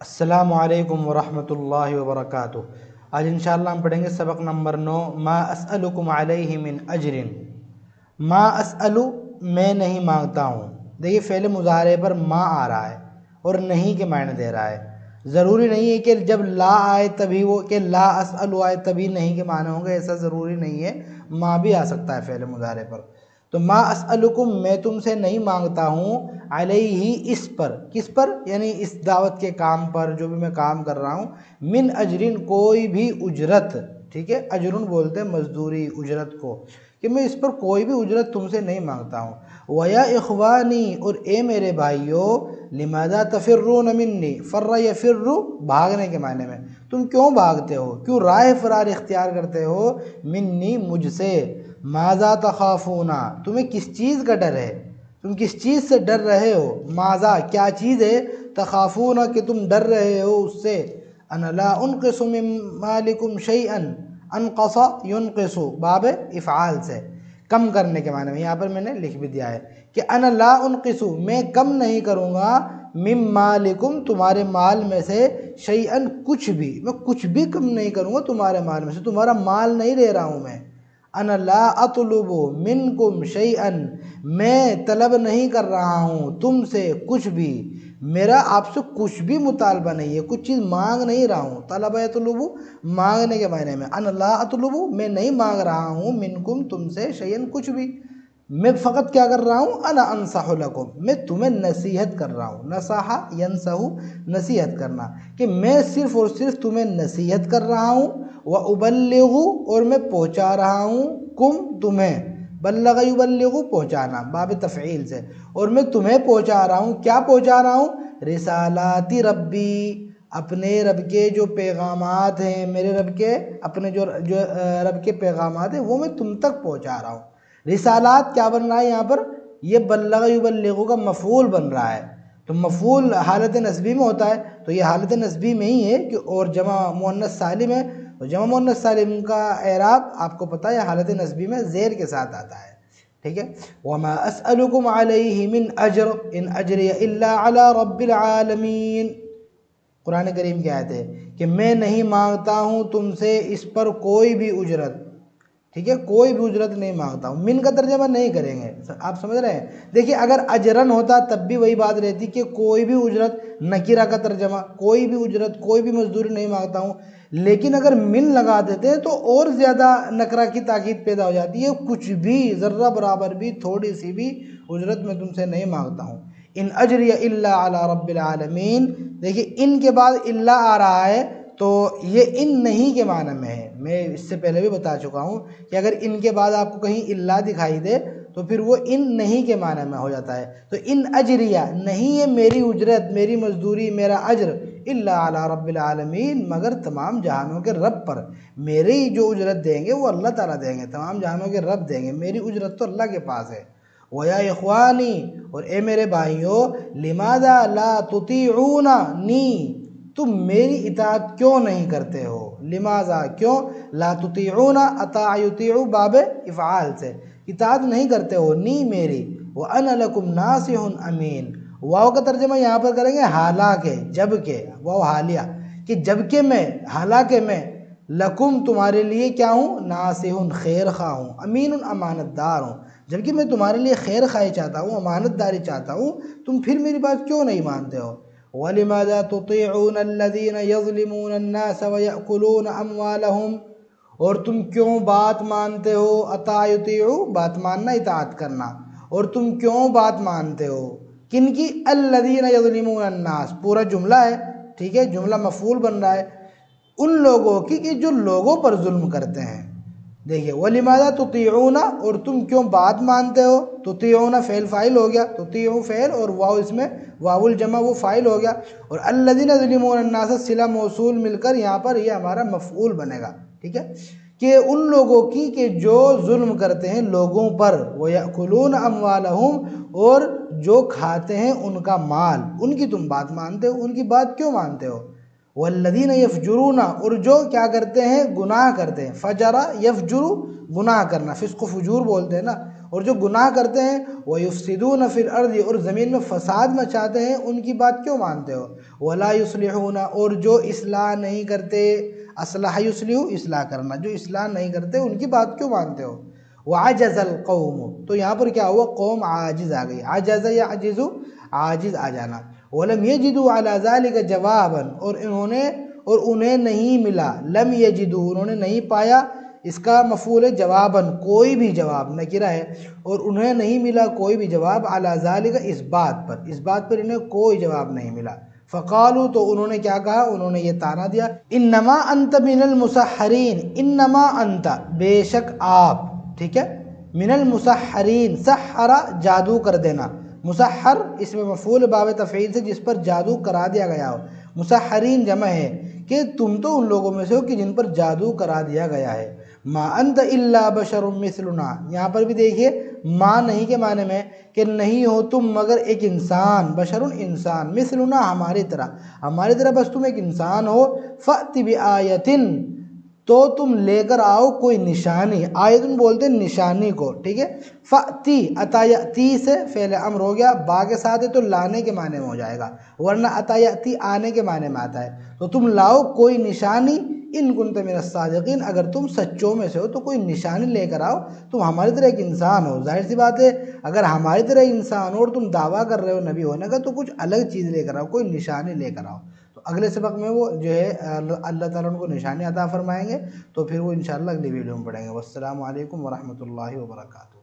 السلام علیکم ورحمۃ اللہ وبرکاتہ۔ آج انشاءاللہ ہم پڑھیں گے سبق نمبر 9، ما اسألکم علیہ من اجر۔ ما اسألو میں نہیں مانگتا ہوں۔ دیکھیے فعل مضارع پر ما آ رہا ہے اور نہیں کے معنی دے رہا ہے۔ ضروری نہیں ہے کہ جب لا آئے تبھی وہ کہ لا اسألو آئے تبھی نہیں کے معنی ہوں گے، ایسا ضروری نہیں ہے، ما بھی آ سکتا ہے فعل مضارع پر۔ تو ما اسألکم میں تم سے نہیں مانگتا ہوں، علیہ اس پر، کس پر؟ یعنی اس دعوت کے کام پر، جو بھی میں کام کر رہا ہوں، من اجرن کوئی بھی اجرت، ٹھیک ہے، اجرن بولتے ہیں مزدوری اجرت کو، کہ میں اس پر کوئی بھی اجرت تم سے نہیں مانگتا ہوں۔ وَيَا إِخْوَانِي اور اے میرے بھائیو، لِمَاذَا تَفِرُّونَ مِنِّي، فَرَّ يَفِرُّ بھاگنے کے معنی میں، تم کیوں بھاگتے ہو، کیوں راہ فرار اختیار کرتے ہو، منی مجھ سے، ماذا تخافون تمہیں کس چیز کا ڈر ہے، تم کس چیز سے ڈر رہے ہو، ماذا کیا چیز ہے، تخافون کہ تم ڈر رہے ہو اس سے، انا لا انقص من مالکم شیئا، انقص ینقص باب افعال سے، کم کرنے کے معنی میں، یہاں پر میں نے لکھ بھی دیا ہے کہ انا لا انقص میں کم نہیں کروں گا، من مالکم تمہارے مال میں سے، شیئا کچھ بھی، میں کچھ بھی کم نہیں کروں گا تمہارے مال میں سے، تمہارا مال نہیں لے رہا ہوں میں۔ انا لا اطلب منکم شیئا میں طلب نہیں کر رہا ہوں تم سے کچھ بھی، میرا آپ سے کچھ بھی مطالبہ نہیں ہے، کچھ چیز مانگ نہیں رہا ہوں، طلب یطلب مانگنے کے معنی میں، انا لا اطلب میں نہیں مانگ رہا ہوں، منکم تم سے، شیئا کچھ بھی، میں فقط کیا کر رہا ہوں، انا انصح لکم میں تمہیں نصیحت کر رہا ہوں، نصح ینصح نصیحت کرنا، کہ میں صرف اور صرف تمہیں نصیحت کر رہا ہوں، وَأُبَلِّغُ اور میں پہنچا رہا ہوں، کم تمہیں، بلغ یبلغ پہنچانا باب تفعیل سے، اور میں تمہیں پہنچا رہا ہوں، کیا پہنچا رہا ہوں، رسالات ربی اپنے رب کے جو پیغامات ہیں، میرے رب کے اپنے جو رب کے پیغامات ہیں وہ میں تم تک پہنچا رہا ہوں۔ رسالات کیا بن رہا ہے یہاں پر، یہ بلغ یبلغ کا مفعول بن رہا ہے، تو مفعول حالت نصبی میں ہوتا ہے، تو یہ حالت نصبی میں ہی ہے کہ اور جمع مؤنث سالم ہے، اور جمع مؤنث سالم کا اعراب آپ کو پتہ ہے حالت نصبی میں زیر کے ساتھ آتا ہے، ٹھیک ہے۔ وَمَا أَسْأَلُكُمْ عَلَيْهِ مِنْ أَجْرٍ إِنْ أَجْرِيَ إِلَّا عَلَى رَبِّ الْعَالَمِينَ، قرآن کریم کی آیت ہے کہ میں نہیں مانگتا ہوں تم سے اس پر کوئی بھی اجرت، ٹھیک ہے، کوئی بھی اجرت نہیں مانگتا ہوں، من کا ترجمہ نہیں کریں گے، آپ سمجھ رہے ہیں؟ دیکھیے اگر اجرن ہوتا تب بھی وہی بات رہتی کہ کوئی بھی اجرت، نکرہ کا ترجمہ، کوئی بھی اجرت، کوئی بھی مزدوری نہیں مانگتا ہوں، لیکن اگر من لگا دیتے تو اور زیادہ نکرہ کی تاکید پیدا ہو جاتی ہے، کچھ بھی ذرہ برابر بھی تھوڑی سی بھی اجرت میں تم سے نہیں مانگتا ہوں۔ ان اجری الا علی رب العالمین، دیکھیے ان کے بعد الا آ رہا ہے تو یہ ان نہیں کے معنی میں ہے، میں اس سے پہلے بھی بتا چکا ہوں کہ اگر ان کے بعد آپ کو کہیں الا دکھائی دے تو پھر وہ ان نہیں کے معنی میں ہو جاتا ہے، تو ان اجریہ نہیں ہے میری اجرت، میری مزدوری، میرا اجر، الا علی رب العالمین مگر تمام جہانوں کے رب پر، میری جو اجرت دیں گے وہ اللہ تعالیٰ دیں گے، تمام جہانوں کے رب دیں گے، میری اجرت تو اللہ کے پاس ہے۔ وَيَا إِخْوَانِي اور اے میرے بھائیو، لِمَاذَا لَا تُطِيعُونَنِي تم میری اطاعت کیوں نہیں کرتے ہو، لماذا کیوں، لا تطیعون اطاع یطیع باب افعال سے، اطاعت نہیں کرتے ہو نی میری، وَأَنَا لَكُمْ نَاصِحٌ أَمِينٌ، واو کا ترجمہ یہاں پر کریں گے حالانکہ، جبکہ، واو حالیہ، کہ جبکہ میں، حالانکہ میں، لکم تمہارے لیے کیا ہوں، ناصح خیر خواہ ہوں، امین امانت دار ہوں، جبکہ میں تمہارے لیے خیر خواہی چاہتا ہوں، امانت داری چاہتا ہوں، تم پھر میری بات کیوں نہیں مانتے ہو۔ وَلِمَاذَا تُطِيعُونَ الَّذِينَ يَظْلِمُونَ النَّاسَ وَيَأْكُلُونَ أَمْوَالَهُمْ اور تم کیوں بات مانتے ہو، اطاع یطیع بات ماننا اطاعت کرنا، اور تم کیوں بات مانتے ہو، کن کی، الَّذِينَ يَظْلِمُونَ النَّاسَ پورا جملہ ہے، ٹھیک ہے، جملہ مفعول بن رہا ہے، ان لوگوں کی کہ جو لوگوں پر ظلم کرتے ہیں۔ دیکھیے وَلِمَاذَا تُطِيعُونَ اور تم کیوں بات مانتے ہو، تُطِيعُونَ فعل فاعل ہو گیا، تُطِيعُ فعل اور واو اس میں واو الجمع وہ فاعل ہو گیا، اور الَّذِينَ يَظْلِمُونَ النَّاسَ صلہ موصول مل کر یہاں پر یہ ہمارا مفعول بنے گا، ٹھیک ہے، کہ ان لوگوں کی کہ جو ظلم کرتے ہیں لوگوں پر، وَيَأْكُلُونَ أَمْوَالَهُمْ اور جو کھاتے ہیں ان کا مال، ان کی تم بات مانتے ہو، ان کی بات کیوں مانتے ہو۔ والذین یفجرون اور جو کیا کرتے ہیں، گناہ کرتے ہیں، فجر یفجر گناہ کرنا، فسق و فجور بولتے ہیں نا، اور جو گناہ کرتے ہیں وَيُفْسِدُونَ فِي الْأَرْضِ اور زمین میں فساد مچاتے ہیں ان کی بات کیوں مانتے ہو؟ وَلَا يُصْلِحُونَ اور جو اصلاح نہیں کرتے، اصلاح یصلح اصلاح کرنا، جو اصلاح نہیں کرتے ان کی بات کیوں مانتے ہو؟ وَعَجَزَ الْقَوْمُ تو یہاں پر کیا ہوا؟ قوم عاجز آ گئی، عجز یعجز عاجز آ جانا۔ وَلَمْ يَجِدُوا عَلَى ذَلِكَ جَوَابًا اور انہیں نہیں ملا، لم یجدوا انہوں نے نہیں پایا، اس کا مفعول ہے جواباً کوئی بھی جواب، نکرہ ہے، اور انہیں نہیں ملا کوئی بھی جواب علی ذالک اس بات پر انہیں کوئی جواب نہیں ملا۔ فقالوا تو انہوں نے کیا کہا؟ انہوں نے یہ طعنہ دیا، انما انت من المسحرین، انما انت بے شک آپ، ٹھیک ہے، من المسحرین، سحر جادو کر دینا، مسحر اس میں مفعول باب تفعیل سے جس پر جادو کرا دیا گیا ہو، مسحرین جمع ہے کہ تم تو ان لوگوں میں سے ہو کہ جن پر جادو کرا دیا گیا ہے۔ ما انت الا بشر مثلنا، یہاں پر بھی دیکھیے ما نہیں کے معنی میں کہ نہیں ہو تم مگر ایک انسان، بشر انسان، مثلنا ہماری طرح بس تم ایک انسان ہو، فأت بآیۃ تو تم لے کر آؤ کوئی نشانی، آیتن بولتے ہیں نشانی کو، ٹھیک ہے، فأتی اتا یأتی سے فعل امر ہو گیا، با کے ساتھ ہے تو لانے کے معنی میں ہو جائے گا، ورنہ اتا یأتی آنے کے معنی میں آتا ہے، تو تم لاؤ کوئی نشانی، ان کنت من الصادقین اگر تم سچوں میں سے ہو تو کوئی نشانی لے کر آؤ، تم ہماری طرح ایک انسان ہو، ظاہر سی بات ہے اگر ہماری طرح انسان ہو اور تم دعویٰ کر رہے ہو نبی ہونے کا تو کچھ الگ چیز لے کر آؤ، کوئی نشانی لے کر آؤ۔ تو اگلے سبق میں وہ جو ہے اللہ تعالیٰ ان کو نشانی عطا فرمائیں گے، تو پھر وہ انشاءاللہ اگلی ویڈیو میں پڑھیں گے۔ والسلام علیکم ورحمۃ اللہ وبرکاتہ۔